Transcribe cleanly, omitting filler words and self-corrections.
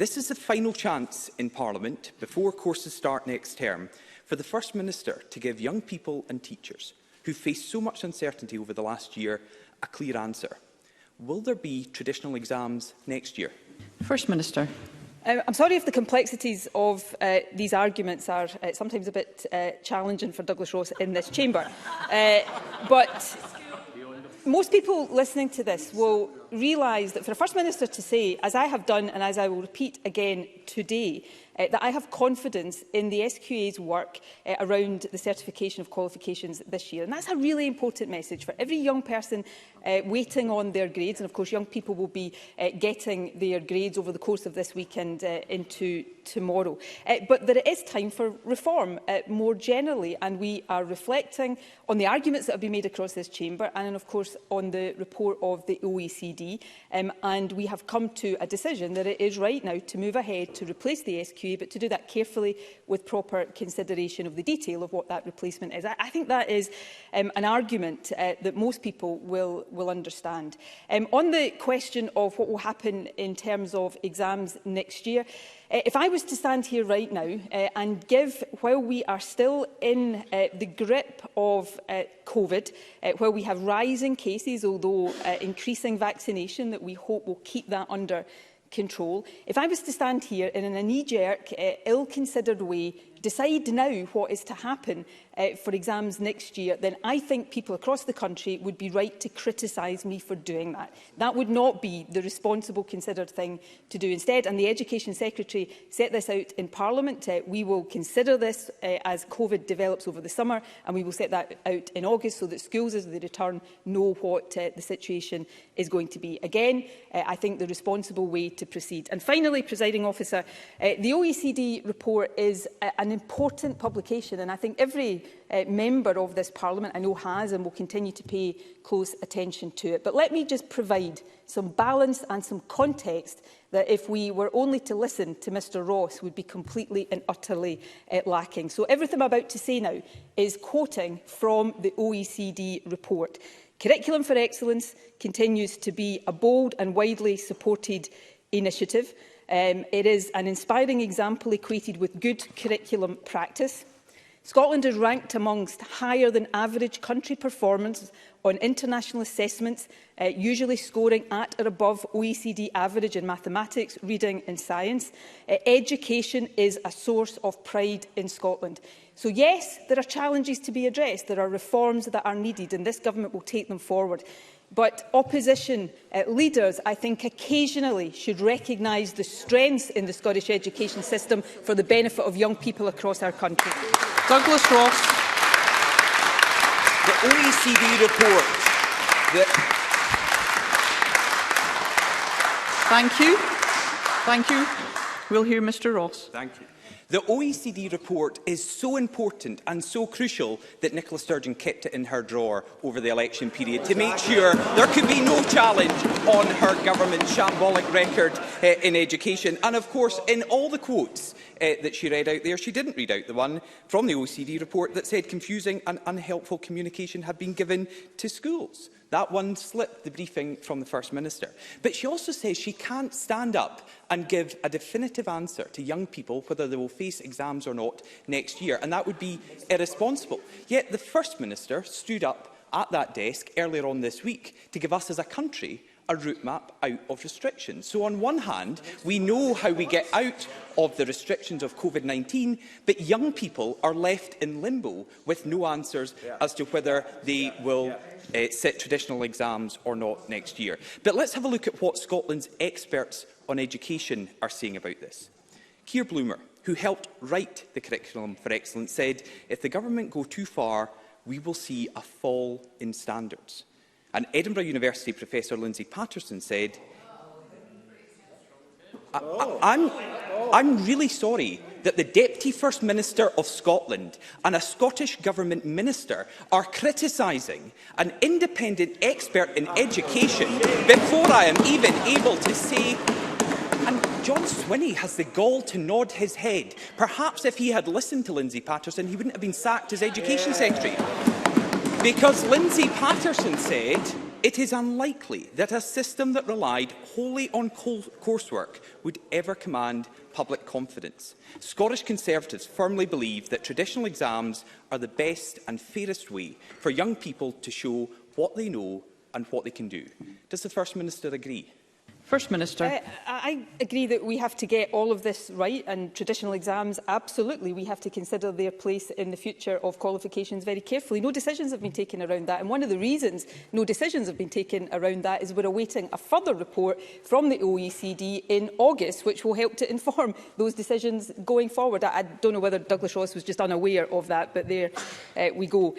This is the final chance in Parliament, before courses start next term, for the First Minister to give young people and teachers who face so much uncertainty over the last year a clear answer. Will there be traditional exams next year? First Minister. I'm sorry if the complexities of these arguments are sometimes a bit challenging for Douglas Ross in this chamber. But most people listening to this will realise that for a First Minister to say, as I have done and as I will repeat again today, that I have confidence in the SQA's work around the certification of qualifications this year. And that's a really important message for every young person waiting on their grades. And of course, young people will be getting their grades over the course of this weekend into tomorrow. But that it is time for reform more generally. And we are reflecting on the arguments that have been made across this chamber and, of course, on the report of the OECD. And we have come to a decision that it is right now to move ahead to replace the SQA, but to do that carefully with proper consideration of the detail of what that replacement is. I think that is an argument that most people will understand. On the question of what will happen in terms of exams next year, if I was to stand here right now and give, while we are still in the grip of COVID, where we have rising cases, although increasing vaccination that we hope will keep that under control, if I was to stand here in a knee-jerk, ill-considered way, decide now what is to happen for exams next year, then I think people across the country would be right to criticise me for doing that. That would not be the responsible, considered thing to do instead. And the Education Secretary set this out in Parliament. We will consider this as COVID develops over the summer, and we will set that out in August so that schools, as they return, know what the situation is going to be. Again, I think the responsible way to proceed. And finally, Presiding Officer, the OECD report is an important publication, and I think every member of this Parliament I know has and will continue to pay close attention to it. But let me just provide some balance and some context that, if we were only to listen to Mr Ross, would be completely and utterly lacking. So everything I'm about to say now is quoting from the OECD report. Curriculum for Excellence continues to be a bold and widely supported initiative. It is an inspiring example equated with good curriculum practice. Scotland is ranked amongst higher than average country performance on international assessments, usually scoring at or above OECD average in mathematics, reading and science. Education is a source of pride in Scotland. So yes, there are challenges to be addressed. There are reforms that are needed, and this government will take them forward. But opposition leaders, I think, occasionally should recognise the strengths in the Scottish education system for the benefit of young people across our country. Douglas Ross. The OECD report Thank you. Thank you. We'll hear Mr Ross. Thank you. The OECD report is so important and so crucial that Nicola Sturgeon kept it in her drawer over the election period to make sure there could be no challenge on her government's shambolic record in education. And of course, in all the quotes that she read out there, she didn't read out the one from the OECD report that said confusing and unhelpful communication had been given to schools. That one slipped the briefing from the First Minister. But she also says she can't stand up and give a definitive answer to young people whether they will face exams or not next year, and that would be irresponsible. Yet the First Minister stood up at that desk earlier on this week to give us as a country a route map out of restrictions. So on one hand, we know how we get out of the restrictions of COVID-19, but young people are left in limbo with no answers as to whether they will sit traditional exams or not next year. But let's have a look at what Scotland's experts on education are saying about this. Keir Bloomer, who helped write the Curriculum for Excellence, said, if the government go too far, we will see a fall in standards. And Edinburgh University Professor Lindsay Patterson said, I'm really sorry that the Deputy First Minister of Scotland and a Scottish Government Minister are criticising an independent expert in education before I am even able to say. And John Swinney has the gall to nod his head. Perhaps if he had listened to Lindsay Patterson, he wouldn't have been sacked as Education Secretary. Because Lindsay Patterson said It is unlikely that a system that relied wholly on coursework would ever command public confidence. Scottish Conservatives firmly believe that traditional exams are the best and fairest way for young people to show what they know and what they can do. Does the First Minister agree? First Minister. I agree that we have to get all of this right, and traditional exams, absolutely, we have to consider their place in the future of qualifications very carefully. No decisions have been taken around that, and one of the reasons no decisions have been taken around that is we're awaiting a further report from the OECD in August, which will help to inform those decisions going forward. I don't know whether Douglas Ross was just unaware of that, but there we go.